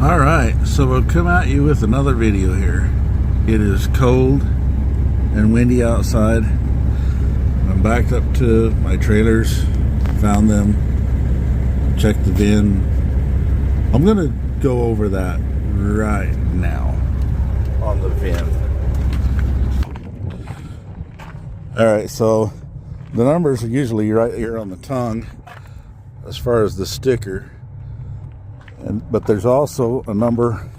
Alright, so we'll come at you with another video here. It is cold and windy outside. I'm backed up to my trailers, found them, checked the bin. I'm going to go over that right now on the VIN. Alright, so the numbers are usually right here on the tongue as far as the sticker. But there's also a number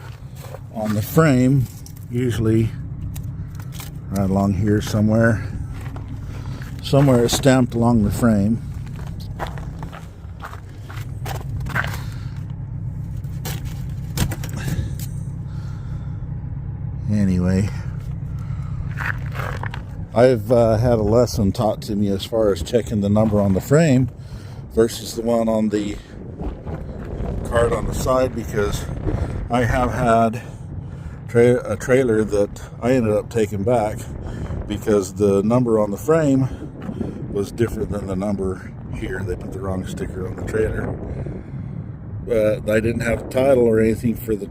on the frame, usually right along here somewhere. Somewhere it's stamped along the frame. Anyway, I've had a lesson taught to me as far as checking the number on the frame versus the one on the card on the side, because I have had a trailer that I ended up taking back because the number on the frame was different than the number here. They put the wrong sticker on the trailer, but I didn't have a title or anything for the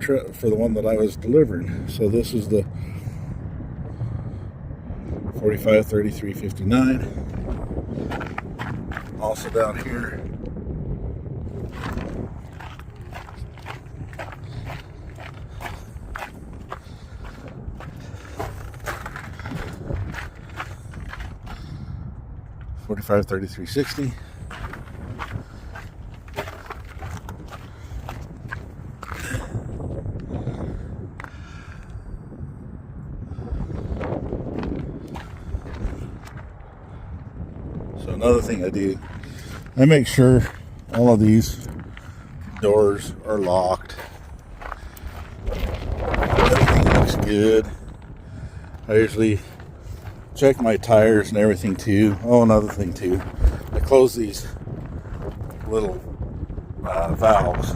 one that I was delivering. So this is the 453359. Also down here, $45.33.60. So another thing I do, I make sure all of these doors are locked. Everything looks good. I usually check my tires and everything too. Oh, another thing too, I close these little valves.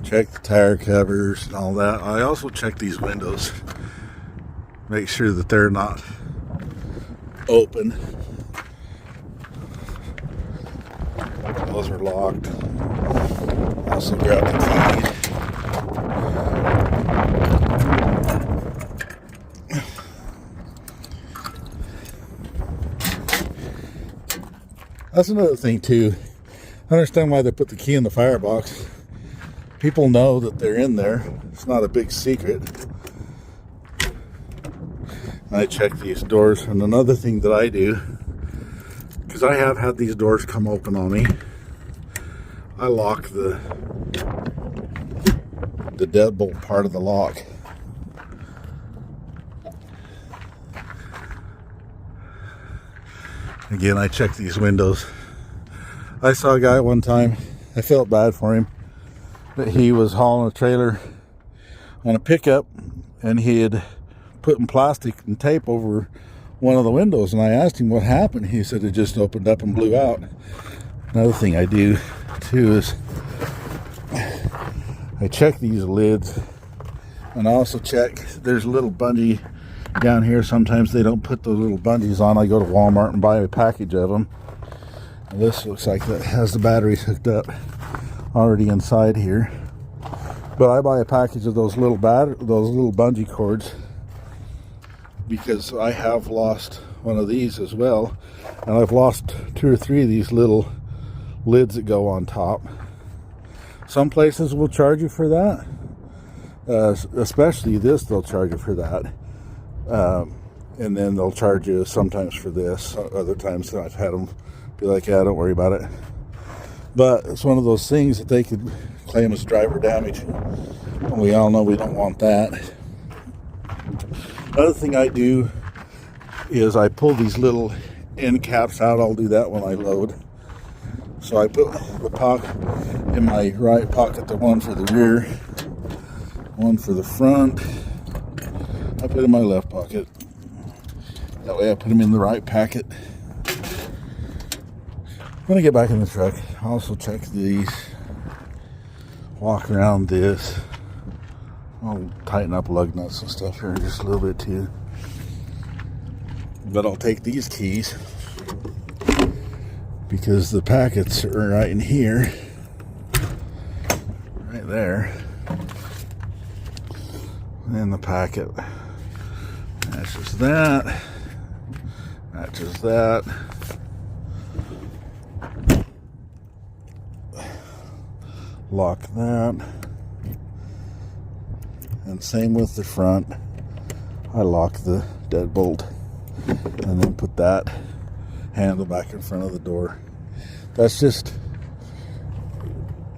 Check the tire covers and all that. I also check these windows, make sure that they're not open. Those are locked. Also grab the key. That's another thing too. I understand why they put the key in the firebox. People know that they're in there. It's not a big secret. I check these doors. And another thing that I do, because I have had these doors come open on me, I lock the deadbolt part of the lock. Again, I check these windows. I saw a guy one time, I felt bad for him, but he was hauling a trailer on a pickup and he had put plastic and tape over one of the windows, and I asked him what happened. He said it just opened up and blew out. Another thing I do too is I check these lids, and I also check, there's a little bungee down here. Sometimes they don't put the little bungees on. I go to Walmart and buy a package of them. And this looks like that has the batteries hooked up already inside here. But I buy a package of those little bungee cords, because I have lost one of these as well, and I've lost 2 or 3 of these little lids that go on top. Some places will charge you for that, especially this, they'll charge you for that. And then they'll charge you sometimes for this. Other times I've had them be like, yeah, don't worry about it. But it's one of those things that they could claim as driver damage, and we all know we don't want that. Another thing I do is I pull these little end caps out. I'll do that when I load. So I put the pocket in my right pocket, the one for the rear, one for the front. I put in my left pocket. That way I put them in the right packet. When I get back in the truck, I also check these, walk around this. I'll tighten up lug nuts and stuff here just a little bit too. But I'll take these keys because the packets are right in here, right there. And the packet matches that, matches that. Lock that. And same with the front. I lock the deadbolt and then put that handle back in front of the door. That's just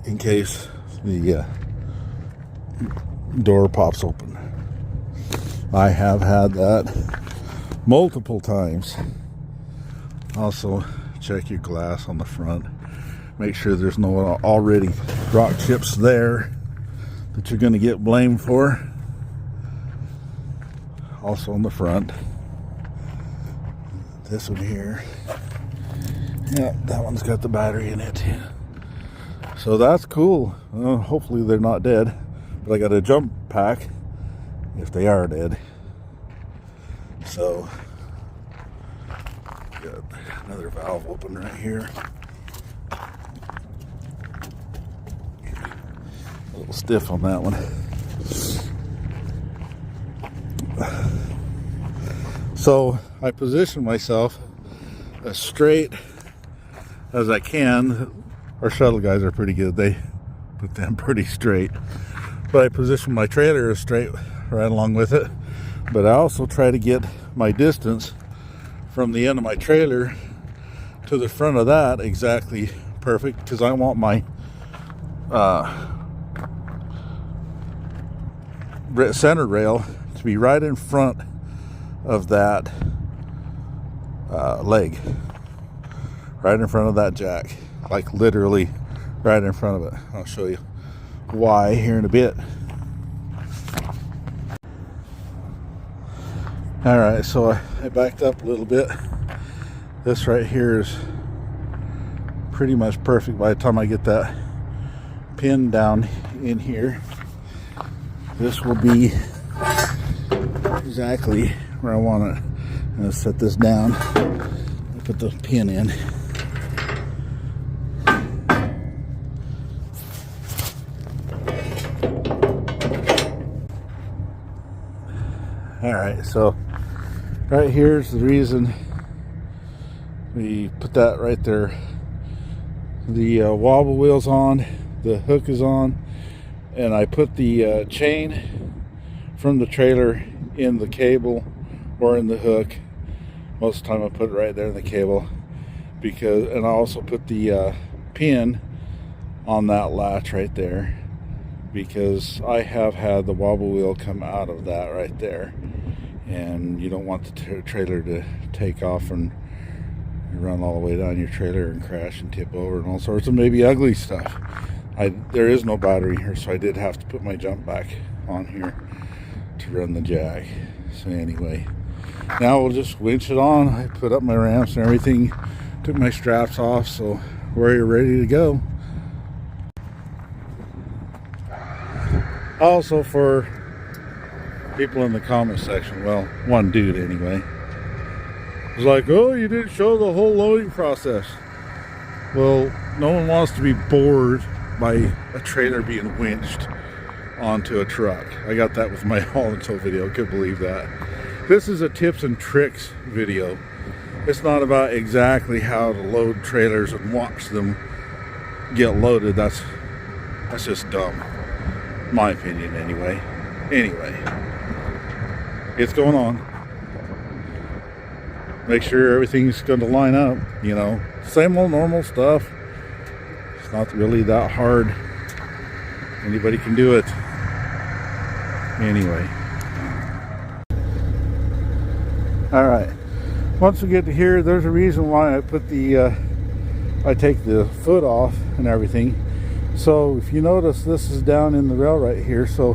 in case the door pops open. I have had that multiple times. Also, check your glass on the front. Make sure there's no already rock chips there that you're going to get blamed for. Also on the front. This one here. Yeah, that one's got the battery in it. So that's cool. Hopefully they're not dead. But I got a jump pack if they are dead. So, got another valve open right here. A little stiff on that one. So I position myself as straight as I can. Our shuttle guys are pretty good. They put them pretty straight. But I position my trailer as straight right along with it. But I also try to get my distance from the end of my trailer to the front of that exactly perfect, because I want my center rail to be right in front of that leg, right in front of that jack, like literally right in front of it. I'll show you why here in a bit. Alright, so I backed up a little bit. This right here is pretty much perfect by the time I get that pin down in here. This will be exactly where I want it. I'm going to set this down and put the pin in. Alright, so right here's the reason we put that right there. The wobble wheel's on, the hook is on, and I put the chain from the trailer in the cable or in the hook. Most of the time I put it right there in the cable, because, and I also put the pin on that latch right there, because I have had the wobble wheel come out of that right there, and you don't want the trailer to take off and run all the way down your trailer and crash and tip over and all sorts of maybe ugly stuff. There is no battery here, so I did have to put my jump back on here to run the jack. So anyway, now we'll just winch it on. I put up my ramps and everything, took my straps off, so we're ready to go. Also, for people in the comment section, well, one dude anyway, was like, oh, you didn't show the whole loading process. Well, no one wants to be bored by a trailer being winched onto a truck. I got that with my haul and tow video. Could believe that. This is a tips and tricks video. It's not about exactly how to load trailers and watch them get loaded. That's just dumb. My opinion anyway. Anyway, it's going on. Make sure everything's going to line up, you know. Same old normal stuff. It's not really that hard. Anybody can do it. Anyway. Alright. Once we get to here, there's a reason why I put the I take the foot off and everything. So if you notice, this is down in the rail right here. So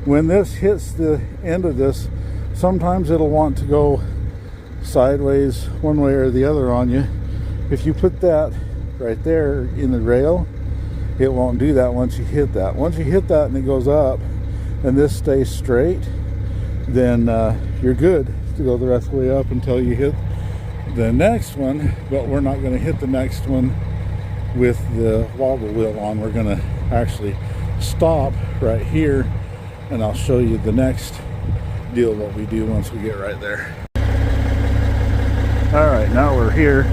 when this hits the end of this, sometimes it'll want to go sideways one way or the other on you. If you put that right there in the rail, it won't do that once you hit that. Once you hit that and it goes up and this stays straight, then you're good to go the rest of the way up until you hit the next one, but we're not going to hit the next one with the wobble wheel on. We're going to actually stop right here, and I'll show you the next deal what we do once we get right there. All right, now we're here.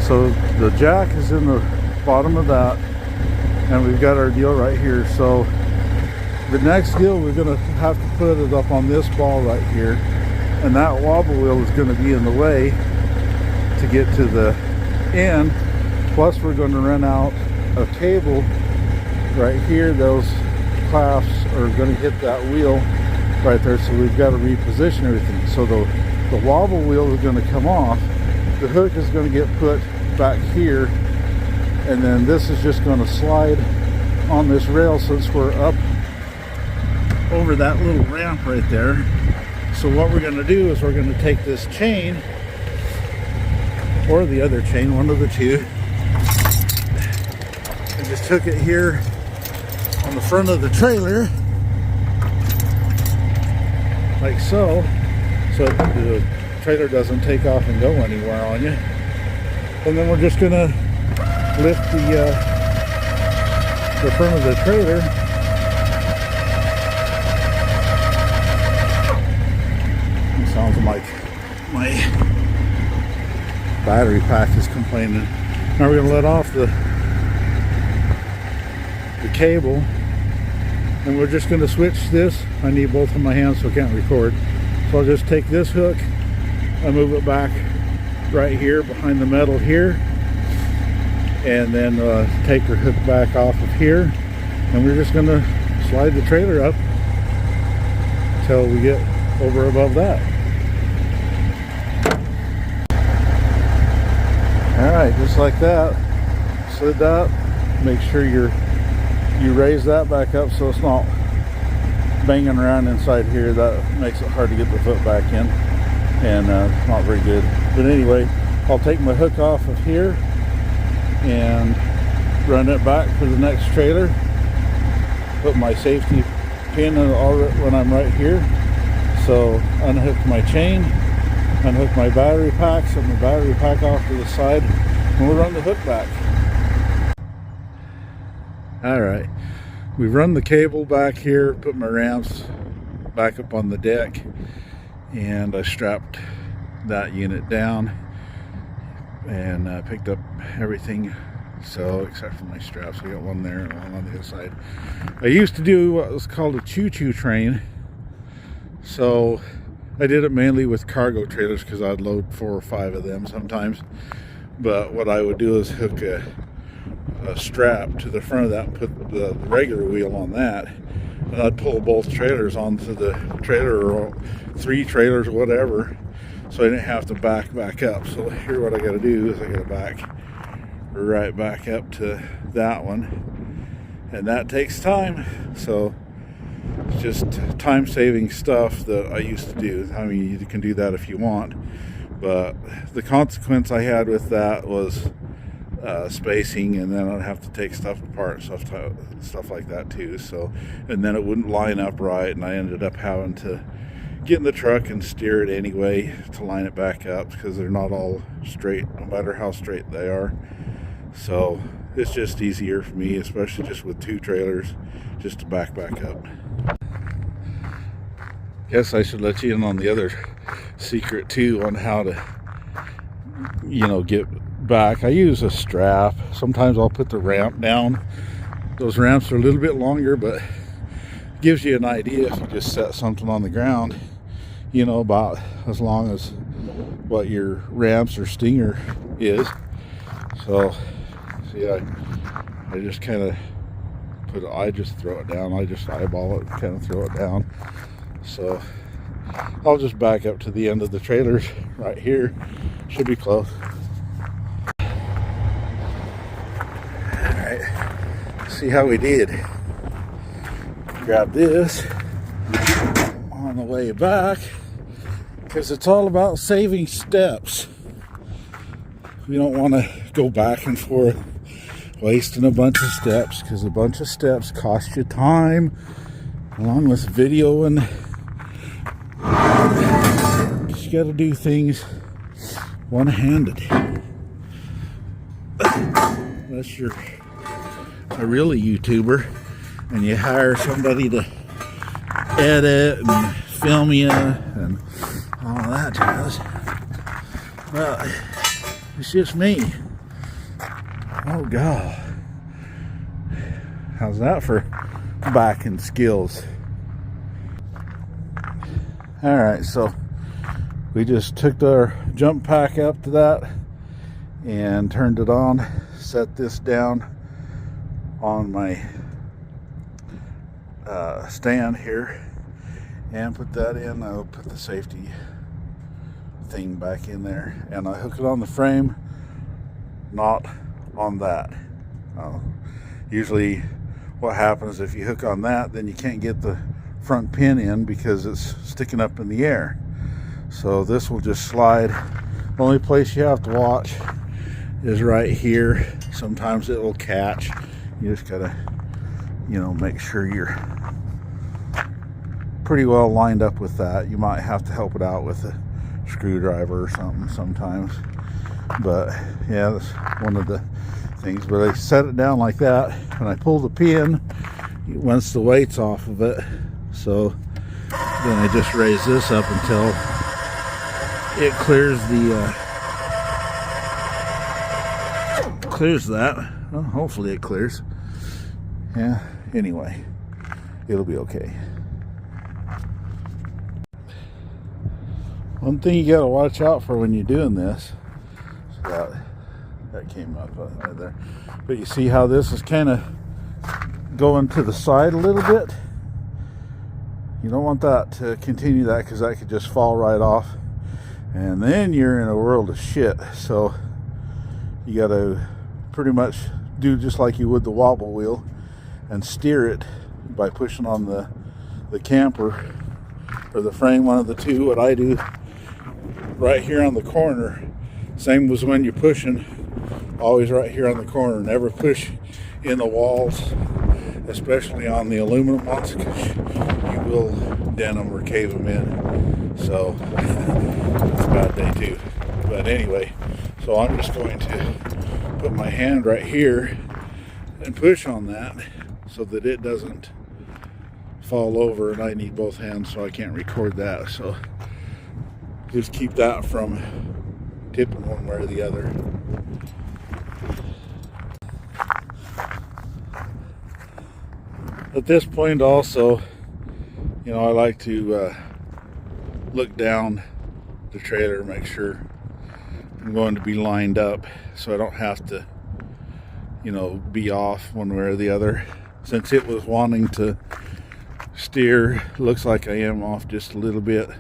So the jack is in the bottom of that, and we've got our deal right here. So the next deal, we're going to have to put it up on this ball right here, and that wobble wheel is going to be in the way to get to the end. Plus we're going to run out a cable right here. Those clasps are going to hit that wheel right there, so we've got to reposition everything. So the wobble wheel is going to come off, the hook is going to get put back here, and then this is just going to slide on this rail since we're up over that little ramp right there. So what we're going to do is we're going to take this chain, or the other chain, one of the two, and just hook it here on the front of the trailer, like so, so the trailer doesn't take off and go anywhere on you. And then we're just going to lift the front of the trailer. It sounds like my battery pack is complaining. Now we're going to let off the cable, and we're just going to switch this. I need both of my hands so I can't record. So I'll just take this hook and move it back right here behind the metal here, and then take her hook back off of here, and we're just going to slide the trailer up until we get over above that. Alright, just like that. Slid that. Make sure you raise that back up so it's not banging around inside here. That makes it hard to get the foot back in, and not very good. But anyway, I'll take my hook off of here and run it back for the next trailer. Put my safety pin in when I'm right here. So unhook my chain, unhook my battery pack, set my battery pack off to the side, and we'll run the hook back. Alright, we've run the cable back here, put my ramps back up on the deck, and I strapped that unit down and picked up everything, so except for my straps. I got one there and one on the other side. I used to do what was called a choo-choo train, so I did it mainly with cargo trailers because I'd load 4 or 5 of them sometimes. But what I would do is hook a strap to the front of that and put the regular wheel on that, and I'd pull both trailers onto the trailer, or 3 trailers or whatever, so I didn't have to back up. So here what I got to do is I got to back right back up to that one, and that takes time. So it's just time-saving stuff that I used to do. I mean, you can do that if you want, but the consequence I had with that was spacing, and then I'd have to take stuff apart, stuff like that too. So, and then it wouldn't line up right, and I ended up having to get in the truck and steer it anyway to line it back up, because they're not all straight, no matter how straight they are. So it's just easier for me, especially just with 2 trailers, just to back up. Guess I should let you in on the other secret too, on how to, get back. I use a strap. Sometimes I'll put the ramp down. Those ramps are a little bit longer, but gives you an idea if you just set something on the ground, about as long as what your ramps or stinger is. So see, I just kind of I just throw it down. I just eyeball it, kind of throw it down. So I'll just back up to the end of the trailers right here. Should be close. Alright, see how we did. Grab this on the way back, because it's all about saving steps. We don't want to go back and forth wasting a bunch of steps, because a bunch of steps cost you time, along with video, and you got to do things one-handed. Unless you're a really YouTuber and you hire somebody to edit and film you and all that jazz. Well, it's just me. Oh God. How's that for backing skills? Alright, so we just took our jump pack up to that and turned it on, set this down on my stand here and put that in. I'll put the safety thing back in there and I hook it on the frame, not on that. Usually what happens if you hook on that, then you can't get the front pin in because it's sticking up in the air. So this will just slide. The only place you have to watch is right here. Sometimes it will catch. You just gotta, make sure you're pretty well lined up with that. You might have to help it out with a screwdriver or something sometimes. But yeah, that's one of the things. But I set it down like that and I pull the pin once the weight's off of it. So then I just raise this up until it clears that. Well, hopefully it clears. Yeah, anyway, it'll be okay. One thing you gotta watch out for when you're doing this, so that came up right there. But you see how this is kind of going to the side a little bit? You don't want that to continue that because that could just fall right off. And then you're in a world of shit. So you got to pretty much do just like you would the wobble wheel and steer it by pushing on the camper or the frame, one of the two. What I do right here on the corner, same as when you're pushing, always right here on the corner. Never push in the walls, especially on the aluminum ones, because you will dent them or cave them in. So it's a bad day too. But anyway, so I'm just going to put my hand right here and push on that so that it doesn't fall over, and I need both hands so I can't record that. So just keep that from tipping one way or the other. At this point also, I like to look down the trailer, make sure I'm going to be lined up so I don't have to, be off one way or the other. Since it was wanting to steer, looks like I am off just a little bit.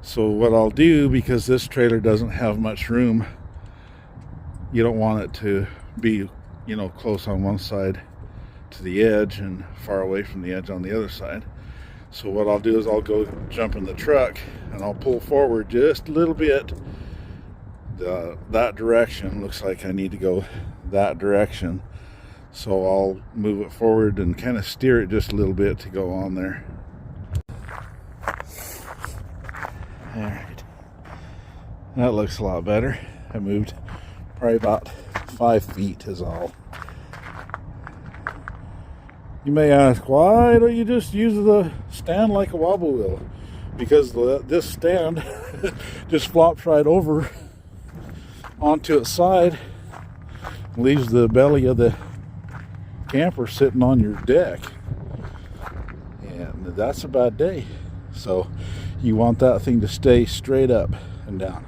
So what I'll do, because this trailer doesn't have much room, you don't want it to be, close on one side to the edge and far away from the edge on the other side. So what I'll do is I'll go jump in the truck and I'll pull forward just a little bit. That direction looks like I need to go that direction, so I'll move it forward and kind of steer it just a little bit to go on there. Alright, that looks a lot better. I moved probably about 5 feet is all. You may ask, why don't you just use the stand like a wobble wheel? Because this stand just flops right over onto its side, leaves the belly of the camper sitting on your deck, and that's a bad day. So you want that thing to stay straight up and down.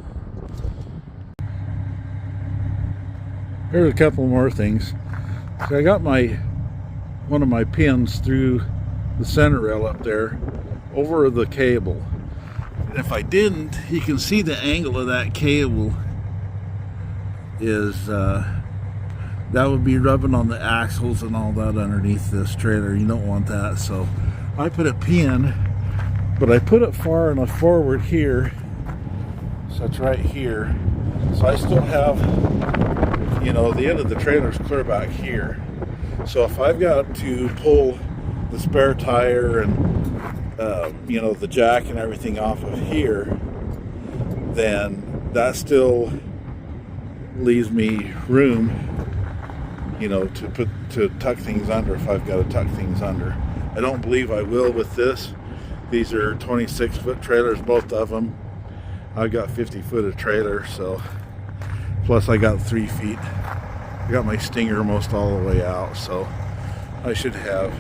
Here's a couple more things. So I got one of my pins through the center rail up there over the cable. And if I didn't, you can see the angle of that cable is that would be rubbing on the axles and all that underneath this trailer. You don't want that. So I put a pin, but I put it far enough forward here, so it's right here. So I still have, the end of the trailer's clear back here. So if I've got to pull the spare tire and the jack and everything off of here, then that still leaves me room, you know, to tuck things under if I've got to tuck things under. I don't believe I will with this. These are 26-foot trailers, both of them. I've got 50-foot of trailer, so plus I got 3 feet. I got my stinger almost all the way out, so I should have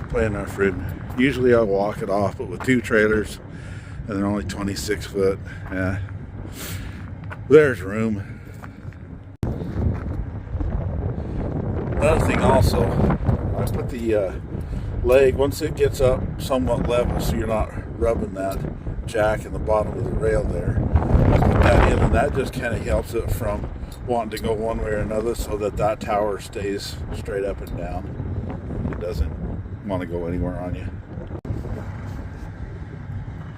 plenty enough room. Usually I walk it off, but with 2 trailers and they're only 26 foot, yeah, there's room. Another thing also, I put the leg, once it gets up somewhat level so you're not rubbing that jack in the bottom of the rail there, I put that in, and that just kind of helps it from wanting to go one way or another, so that tower stays straight up and down. It doesn't want to go anywhere on you.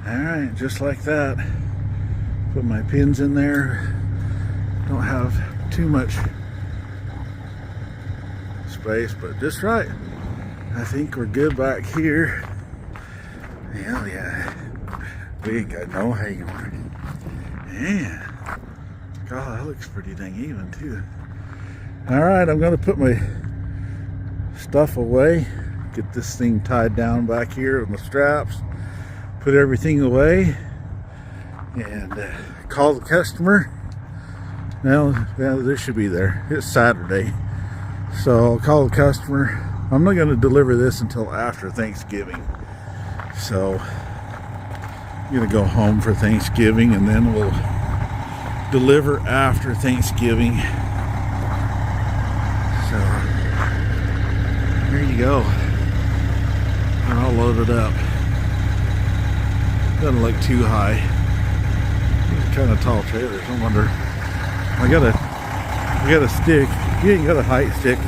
Alright, just like that. Put my pins in there. Don't have too much space, but just right. I think we're good back here. Hell yeah. We ain't got no hangover. Yeah. God, that looks pretty dang even too. Alright, I'm gonna put my stuff away. Get this thing tied down back here on the straps. Put everything away. And call the customer. Now, this should be there. It's Saturday. So I'll call the customer. I'm not going to deliver this until after Thanksgiving. So I'm going to go home for Thanksgiving, and then we'll deliver after Thanksgiving. So there you go. And I'll load it up. Doesn't look too high. These kind of tall trailers. I wonder. I got a stick. You ain't got a height stick.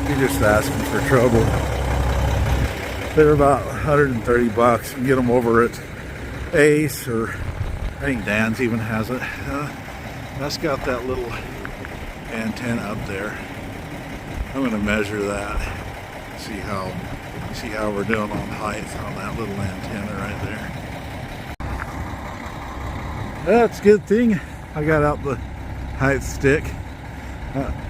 You're just asking for trouble. They're about 130 bucks. You can get them over at Ace, or I think Dan's even has it. That's got that little antenna up there. I'm going to measure that. See how we're doing on height on that little antenna right there. That's a good thing I got out the height stick.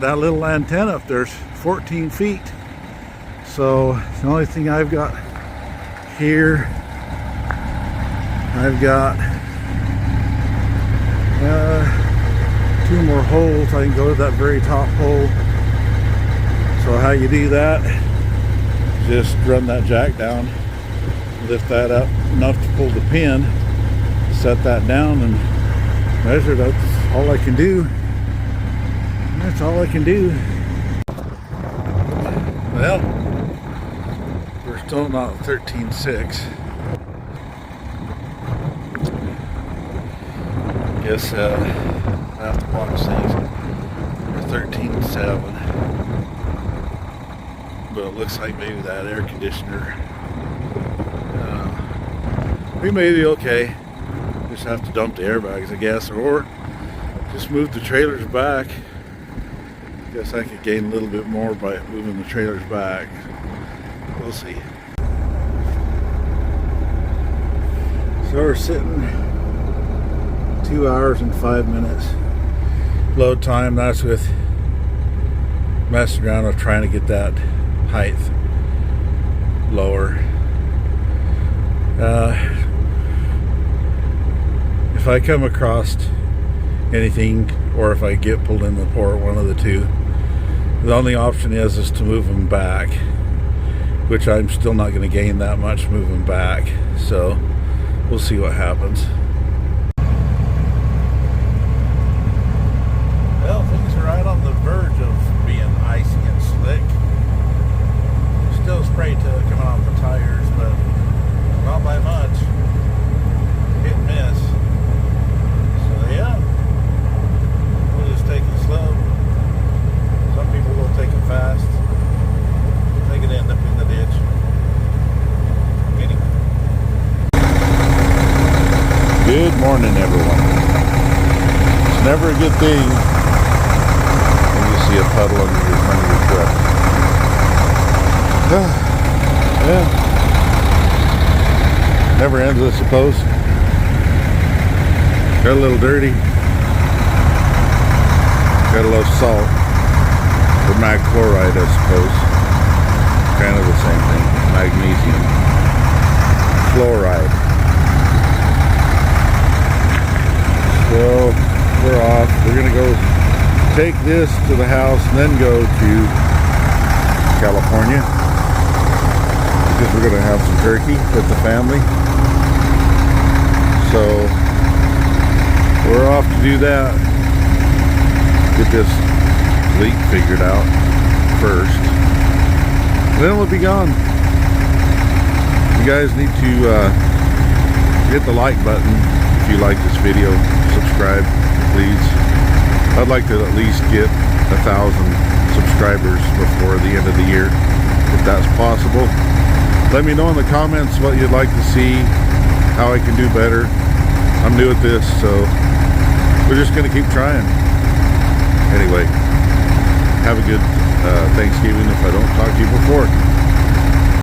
That little antenna up there's 14 feet. So the only thing I've got here, I've got 2 more holes. I can go to that very top hole. So how you do that, just run that jack down, lift that up enough to pull the pin, set that down and measure. That's all I can do. That's all I can do. Well, we're still not 13.6. Guess I have to watch things. We're 13.7. But it looks like maybe that air conditioner, we may be okay. Just have to dump the airbags, I guess, or just move the trailers back. Guess I could gain a little bit more by moving the trailers back. We'll see. So we're sitting 2 hours and 5 minutes. Load time, that's with messing around with trying to get that height lower. If I come across anything, or if I get pulled in the port, one of the two, the only option is to move them back, which I'm still not going to gain that much moving back. So we'll see what happens. Well, things are right on the verge of being icy and slick. Still spray to coming off the tires, but not by much. Hit and miss. So yeah, we'll just take it slow. Some people will take it fast. They could end up in the ditch. Anyway. Good morning, everyone. It's never a good thing when you see a puddle under your front of your truck. Yeah. Never ends, I suppose. Got a little dirty. Got a little salt. Or mag chloride, I suppose. Kind of the same thing. Magnesium. Fluoride. So we're off. We're gonna go take this to the house and then go to California because we're gonna have some turkey with the family. So we're off to do that. Get this leak figured out first. Then we'll be gone. You guys need to hit the like button if you like this video. Subscribe, please. I'd like to at least get 1,000 subscribers before the end of the year, if that's possible. Let me know in the comments what you'd like to see, how I can do better. I'm new at this, so we're just gonna keep trying. Anyway, have a good Thanksgiving if I don't talk to you